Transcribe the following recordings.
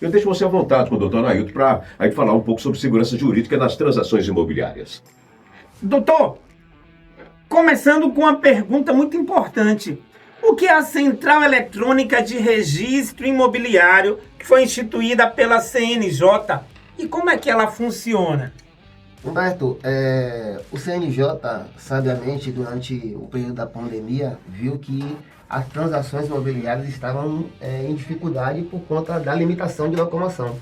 Eu deixo você à vontade com o doutor Ailton para aí falar um pouco sobre segurança jurídica nas transações imobiliárias. Doutor, começando com uma pergunta muito importante. O que é a Central Eletrônica de Registro Imobiliário, que foi instituída pela CNJ, e como é que ela funciona? Humberto, o CNJ, sabiamente, durante o período da pandemia, viu que as transações imobiliárias estavam em dificuldade por conta da limitação de locomoção.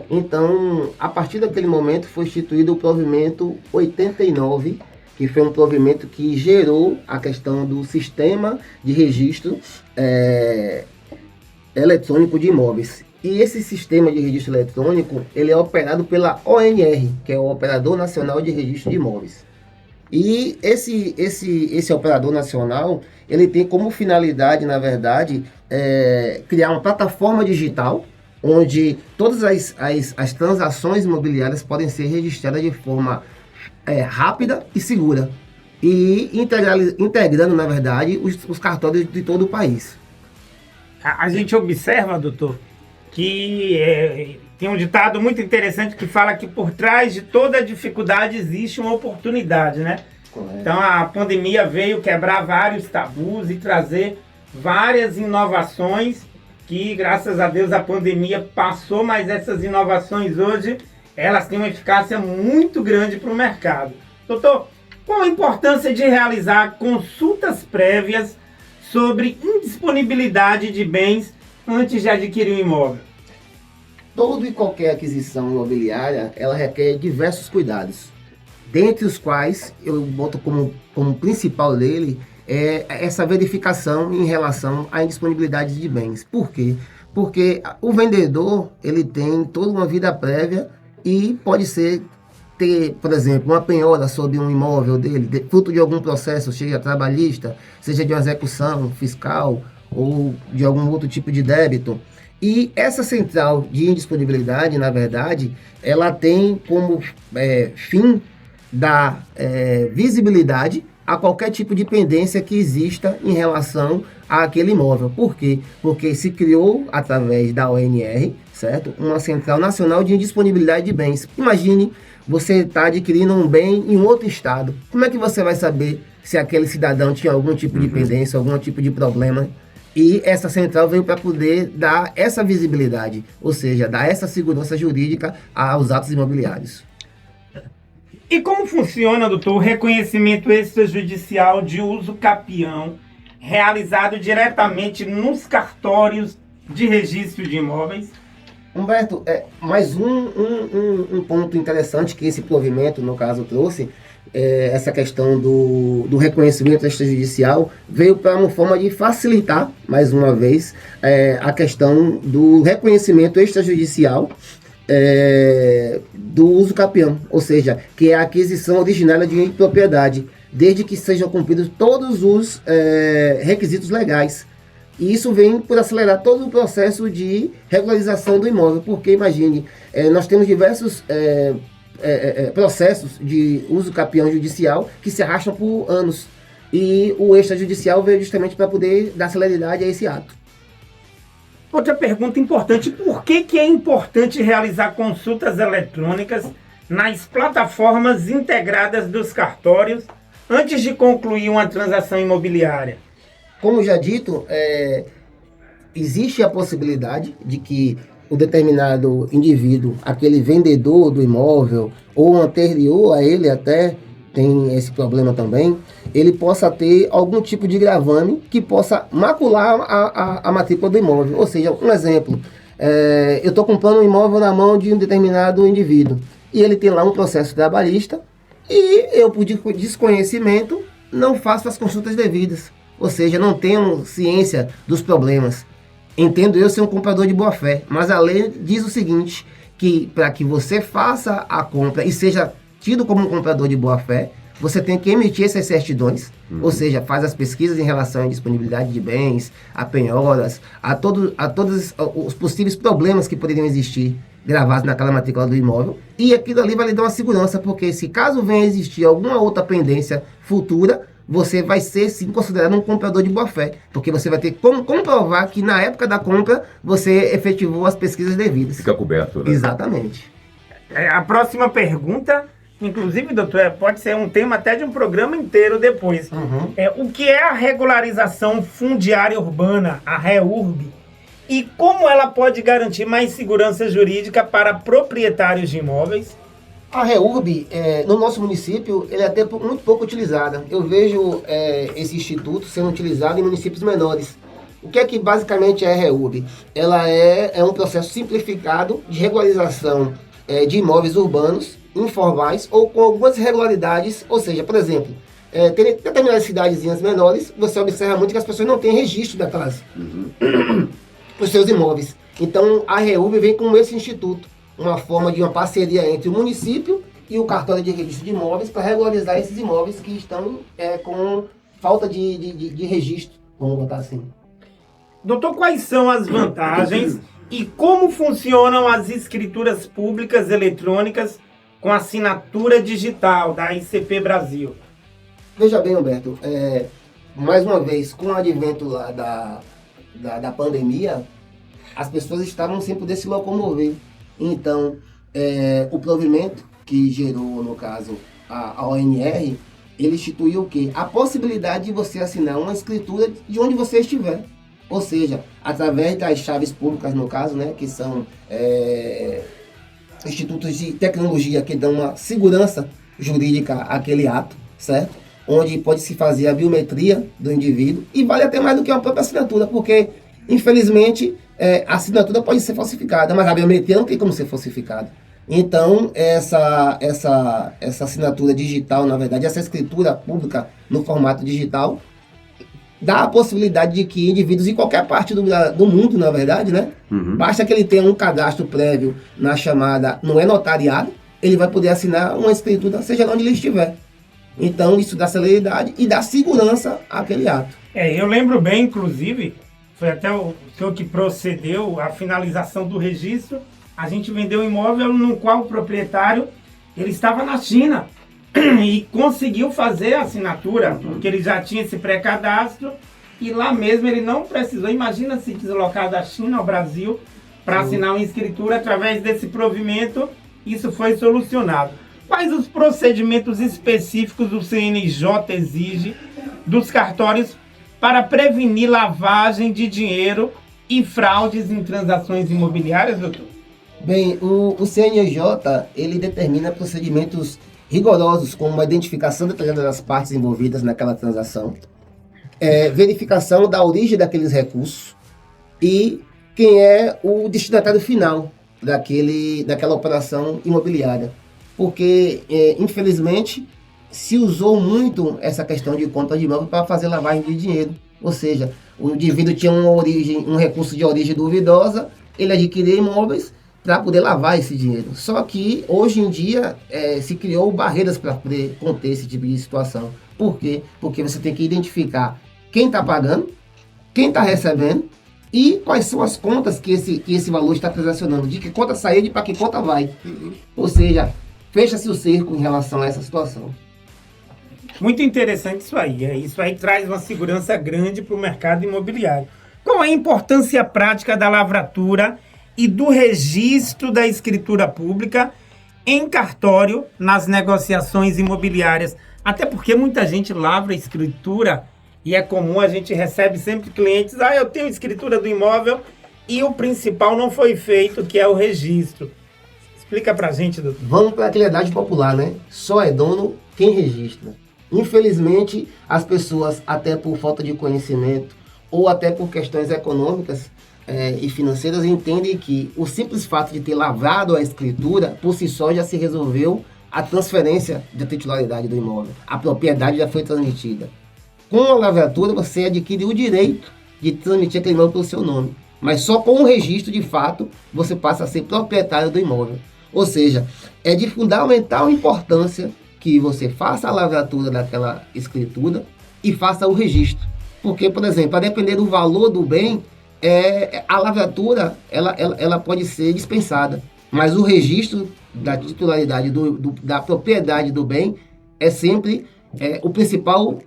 Então, a partir daquele momento, foi instituído o provimento 89, que foi um provimento que gerou a questão do sistema de registro eletrônico de imóveis. E esse sistema de registro eletrônico, ele é operado pela ONR, que é o Operador Nacional de Registro de Imóveis. E esse operador nacional, ele tem como finalidade, na verdade, criar uma plataforma digital, onde todas as transações imobiliárias podem ser registradas de forma rápida e segura. E integrando, na verdade, os cartórios de todo o país. A gente observa, doutor, que tem um ditado muito interessante que fala que por trás de toda dificuldade existe uma oportunidade, né? Correto. Então a pandemia veio quebrar vários tabus e trazer várias inovações que, graças a Deus, a pandemia passou, mas essas inovações hoje, elas têm uma eficácia muito grande para o mercado. Doutor, qual a importância de realizar consultas prévias sobre indisponibilidade de bens antes de adquirir um imóvel? Toda e qualquer aquisição imobiliária, ela requer diversos cuidados, dentre os quais eu boto como principal dele essa verificação em relação à indisponibilidade de bens. Por quê? Porque o vendedor, ele tem toda uma vida prévia e pode ter, por exemplo, uma penhora sobre um imóvel dele, fruto de algum processo, seja trabalhista, seja de uma execução fiscal ou de algum outro tipo de débito. E essa central de indisponibilidade, na verdade, ela tem como fim dar visibilidade a qualquer tipo de pendência que exista em relação àquele imóvel. Por quê? Porque se criou, através da ONR, certo? Uma Central Nacional de Indisponibilidade de Bens. Imagine você está adquirindo um bem em outro estado. Como é que você vai saber se aquele cidadão tinha algum tipo de pendência, algum tipo de problema? E essa central veio para poder dar essa visibilidade, ou seja, dar essa segurança jurídica aos atos imobiliários. E como funciona, doutor, o reconhecimento extrajudicial de uso capião realizado diretamente nos cartórios de registro de imóveis? Humberto, mais um ponto interessante que esse provimento, no caso, trouxe, essa questão do reconhecimento extrajudicial, veio para uma forma de facilitar, mais uma vez, a questão do reconhecimento extrajudicial do uso capião, ou seja, que é a aquisição originária de propriedade, desde que sejam cumpridos todos os requisitos legais. E isso vem por acelerar todo o processo de regularização do imóvel, porque imagine, nós temos diversos processos de uso capião judicial que se arrastam por anos, e o extrajudicial veio justamente para poder dar celeridade a esse ato. Outra pergunta importante: por que é importante realizar consultas eletrônicas nas plataformas integradas dos cartórios antes de concluir uma transação imobiliária? Como já dito, existe a possibilidade de que o determinado indivíduo, aquele vendedor do imóvel, ou anterior a ele até, tem esse problema também, ele possa ter algum tipo de gravame que possa macular a matrícula do imóvel. Ou seja, um exemplo, eu estou comprando um imóvel na mão de um determinado indivíduo, e ele tem lá um processo trabalhista, e eu, por desconhecimento, não faço as consultas devidas. Ou seja, não tenho ciência dos problemas. Entendo eu ser um comprador de boa fé, mas a lei diz o seguinte, que para que você faça a compra e seja tido como um comprador de boa fé, você tem que emitir essas certidões, ou seja, faz as pesquisas em relação à disponibilidade de bens, a penhoras, a todos os possíveis problemas que poderiam existir gravados naquela matrícula do imóvel, e aquilo ali vai lhe dar uma segurança, porque se caso venha a existir alguma outra pendência futura, você vai ser sim considerado um comprador de boa-fé, porque você vai ter como comprovar que na época da compra você efetivou as pesquisas devidas. Fica coberto, né? Exatamente. A próxima pergunta, inclusive, doutor, pode ser um tema até de um programa inteiro depois. O que é a regularização fundiária urbana, a REURB, e como ela pode garantir mais segurança jurídica para proprietários de imóveis? A REURB, no nosso município, ele é até muito pouco utilizada. Eu vejo esse instituto sendo utilizado em municípios menores. O que é que basicamente é a REURB? Ela é um processo simplificado de regularização de imóveis urbanos, informais ou com algumas irregularidades. Ou seja, por exemplo, tem determinadas cidadezinhas menores, você observa muito que as pessoas não têm registro daquelas os seus imóveis. Então, a REURB vem com esse instituto, uma forma de uma parceria entre o município e o cartório de registro de imóveis para regularizar esses imóveis que estão com falta de registro, vamos botar assim. Doutor, quais são as vantagens e como funcionam as escrituras públicas eletrônicas com assinatura digital da ICP Brasil? Veja bem, Humberto, mais uma vez, com o advento lá da pandemia, as pessoas estavam sem poder se locomover. Então, o provimento que gerou, no caso, a ONR, ele instituiu o quê? A possibilidade de você assinar uma escritura de onde você estiver. Ou seja, através das chaves públicas, no caso, né, que são institutos de tecnologia que dão uma segurança jurídica àquele ato, certo? Onde pode se fazer a biometria do indivíduo e vale até mais do que uma própria assinatura, porque, infelizmente, a assinatura pode ser falsificada, mas a biometria não tem como ser falsificada. Então, essa assinatura digital, na verdade, essa escritura pública no formato digital, dá a possibilidade de que indivíduos em qualquer parte do mundo, na verdade, né? Basta que ele tenha um cadastro prévio na chamada, não é notariado, ele vai poder assinar uma escritura, seja lá onde ele estiver. Então, isso dá celeridade e dá segurança àquele ato. Eu lembro bem, inclusive, foi até o senhor que procedeu à finalização do registro. A gente vendeu um imóvel no qual o proprietário ele estava na China e conseguiu fazer a assinatura, porque ele já tinha esse pré-cadastro e lá mesmo ele não precisou. Imagina se deslocar da China ao Brasil para assinar uma escritura através desse provimento. Isso foi solucionado. Quais os procedimentos específicos do CNJ exige dos cartórios para prevenir lavagem de dinheiro e fraudes em transações imobiliárias, doutor? Bem, o CNJ, ele determina procedimentos rigorosos, como a identificação detalhada das partes envolvidas naquela transação, verificação da origem daqueles recursos e quem é o destinatário final daquela operação imobiliária. Porque, infelizmente, se usou muito essa questão de conta de imóvel para fazer lavagem de dinheiro. Ou seja, o indivíduo tinha um recurso de origem duvidosa, ele adquiria imóveis para poder lavar esse dinheiro. Só que, hoje em dia, se criou barreiras para poder conter esse tipo de situação. Por quê? Porque você tem que identificar quem está pagando, quem está recebendo e quais são as contas que esse valor está transacionando, de que conta saiu e para que conta vai. Ou seja, fecha-se o cerco em relação a essa situação. Muito interessante isso aí. Isso aí traz uma segurança grande para o mercado imobiliário. Qual é a importância prática da lavratura e do registro da escritura pública em cartório nas negociações imobiliárias? Até porque muita gente lavra escritura e é comum, a gente recebe sempre clientes, eu tenho escritura do imóvel e o principal não foi feito, que é o registro. Explica pra gente, doutor. Vamos para a realidade popular, né? Só é dono quem registra. Infelizmente, as pessoas, até por falta de conhecimento ou até por questões econômicas e financeiras, entendem que o simples fato de ter lavrado a escritura, por si só, já se resolveu a transferência da titularidade do imóvel. A propriedade já foi transmitida. Com a lavratura, você adquire o direito de transmitir aquele imóvel pelo seu nome. Mas só com o registro, de fato, você passa a ser proprietário do imóvel. Ou seja, é de fundamental importância que você faça a lavratura daquela escritura e faça o registro. Porque, por exemplo, a depender do valor do bem, a lavratura ela pode ser dispensada. Mas o registro da titularidade da propriedade do bem é sempre o principal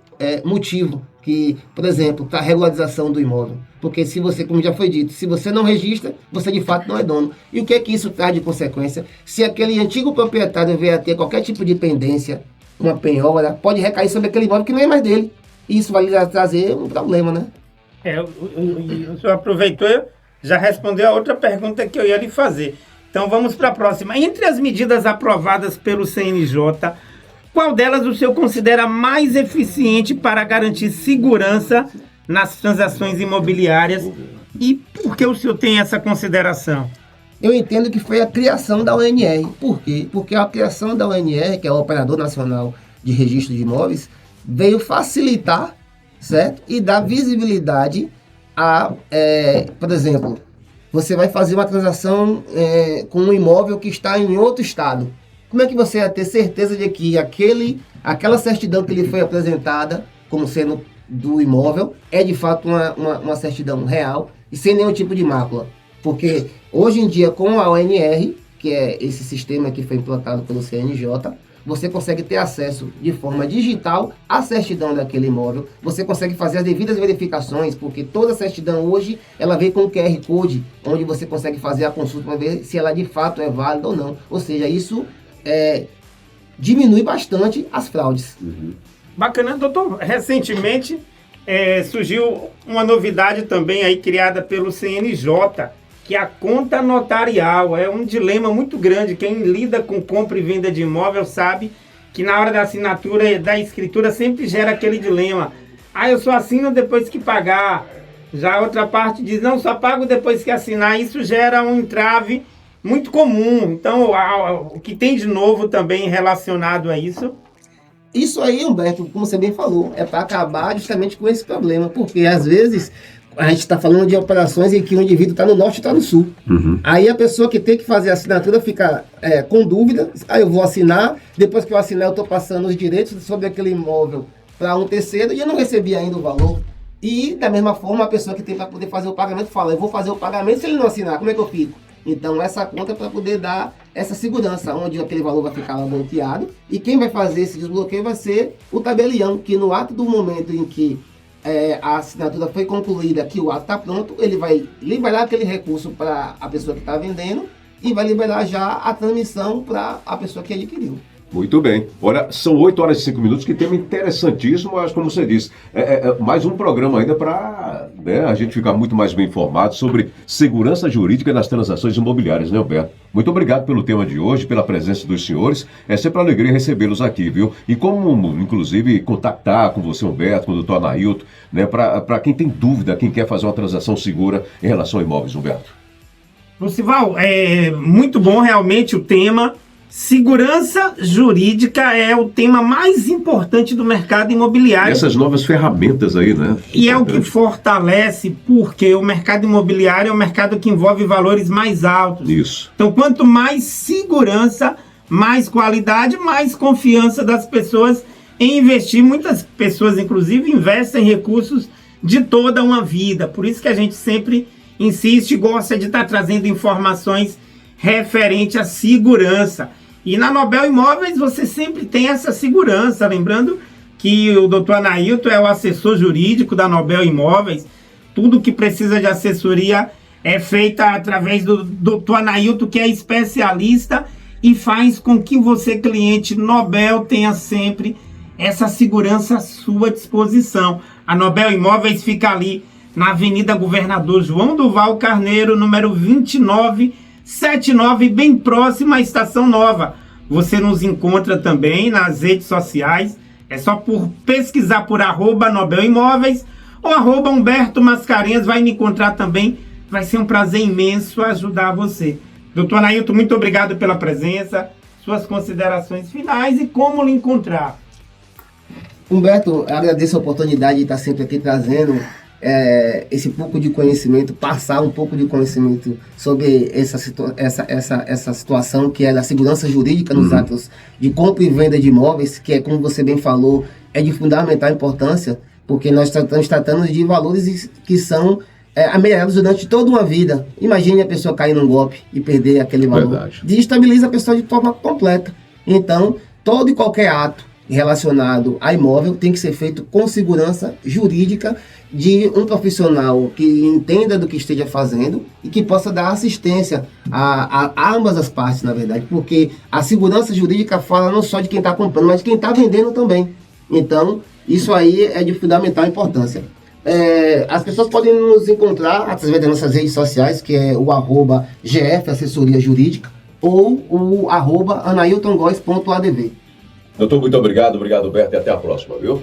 motivo que, por exemplo, para a regularização do imóvel. Porque se você, como já foi dito, se você não registra, você de fato não é dono. E o que é que isso traz de consequência? Se aquele antigo proprietário vier a ter qualquer tipo de pendência, uma penhora, pode recair sobre aquele imóvel que não é mais dele. E isso vai lhe trazer um problema, né? O senhor aproveitou, já respondeu a outra pergunta que eu ia lhe fazer. Então vamos para a próxima. Entre as medidas aprovadas pelo CNJ, qual delas o senhor considera mais eficiente para garantir segurança nas transações imobiliárias? E por que o senhor tem essa consideração? Eu entendo que foi a criação da ONR. Por quê? Porque a criação da ONR, que é o Operador Nacional de Registro de Imóveis, veio facilitar, certo? E dar visibilidade a, por exemplo, você vai fazer uma transação com um imóvel que está em outro estado. Como é que você vai ter certeza de que aquela certidão que lhe foi apresentada como sendo do imóvel é de fato uma certidão real e sem nenhum tipo de mácula? Porque hoje em dia, com a ONR, que é esse sistema que foi implantado pelo CNJ, você consegue ter acesso de forma digital à certidão daquele imóvel, você consegue fazer as devidas verificações, porque toda certidão hoje, ela vem com um QR Code, onde você consegue fazer a consulta para ver se ela de fato é válida ou não. Ou seja, isso diminui bastante as fraudes. Bacana, doutor. Recentemente surgiu uma novidade também aí criada pelo CNJ, que é a conta notarial. É um dilema muito grande. Quem lida com compra e venda de imóvel sabe que na hora da assinatura e da escritura sempre gera aquele dilema. Eu só assino depois que pagar. Já a outra parte diz, não, só pago depois que assinar. Isso gera um entrave muito comum. Então, o que tem de novo também relacionado a isso? Isso aí, Humberto, como você bem falou, é para acabar justamente com esse problema, porque às vezes a gente está falando de operações em que o indivíduo está no norte e está no sul. Aí a pessoa que tem que fazer a assinatura fica com dúvida, eu vou assinar, depois que eu assinar eu estou passando os direitos sobre aquele imóvel para um terceiro e eu não recebi ainda o valor. E da mesma forma a pessoa que tem para poder fazer o pagamento fala, eu vou fazer o pagamento, se ele não assinar, como é que eu fico? Então essa conta é para poder dar essa segurança, onde aquele valor vai ficar lá bloqueado e quem vai fazer esse desbloqueio vai ser o tabelião, que no ato do momento em que a assinatura foi concluída, que o ato está pronto, ele vai liberar aquele recurso para a pessoa que está vendendo e vai liberar já a transmissão para a pessoa que adquiriu. Muito bem. Olha, são 8 horas e 5 minutos, que tema interessantíssimo, mas como você disse, mais um programa ainda para a gente ficar muito mais bem informado sobre segurança jurídica nas transações imobiliárias, né, Humberto? Muito obrigado pelo tema de hoje, pela presença dos senhores. É sempre uma alegria recebê-los aqui, viu? E como, inclusive, contactar com você, Humberto, com o doutor Anailton, né, para quem tem dúvida, quem quer fazer uma transação segura em relação a imóveis, Humberto. Lucival, é muito bom realmente o tema. Segurança jurídica é o tema mais importante do mercado imobiliário. Essas novas ferramentas aí, né? E é o que fortalece, porque o mercado imobiliário é um mercado que envolve valores mais altos. Isso. Então, quanto mais segurança, mais qualidade, mais confiança das pessoas em investir. Muitas pessoas, inclusive, investem recursos de toda uma vida. Por isso que a gente sempre insiste e gosta de estar trazendo informações referente à segurança. E na Nobel Imóveis você sempre tem essa segurança. Lembrando que o doutor Anailton é o assessor jurídico da Nobel Imóveis. Tudo que precisa de assessoria é feita através do doutor Anailton, que é especialista e faz com que você, cliente Nobel, tenha sempre essa segurança à sua disposição. A Nobel Imóveis fica ali na Avenida Governador João Duval Carneiro, número 2979, bem próximo à Estação Nova. Você nos encontra também nas redes sociais. É só por pesquisar por @Nobel Imóveis ou @Humberto Mascarenhas, vai me encontrar também. Vai ser um prazer imenso ajudar você. Doutor Anailton, muito obrigado pela presença, suas considerações finais e como lhe encontrar. Humberto, agradeço a oportunidade de estar sempre aqui trazendo esse pouco de conhecimento, passar um pouco de conhecimento sobre essa situação que é da segurança jurídica nos atos de compra e venda de imóveis, que é, como você bem falou, é de fundamental importância, porque nós estamos tratando de valores que são amelhados durante toda uma vida. Imagine a pessoa cair num golpe e perder aquele valor. Verdade. Desestabiliza a pessoa de forma completa. Então, todo e qualquer ato relacionado a imóvel tem que ser feito com segurança jurídica de um profissional que entenda do que esteja fazendo e que possa dar assistência a ambas as partes, na verdade, porque a segurança jurídica fala não só de quem está comprando, mas de quem está vendendo também. Então, isso aí é de fundamental importância. As pessoas podem nos encontrar através das nossas redes sociais, que é o @GF Assessoria Jurídica ou o @anailtongoes.adv. Doutor, muito obrigado, Humberto, e até a próxima, viu?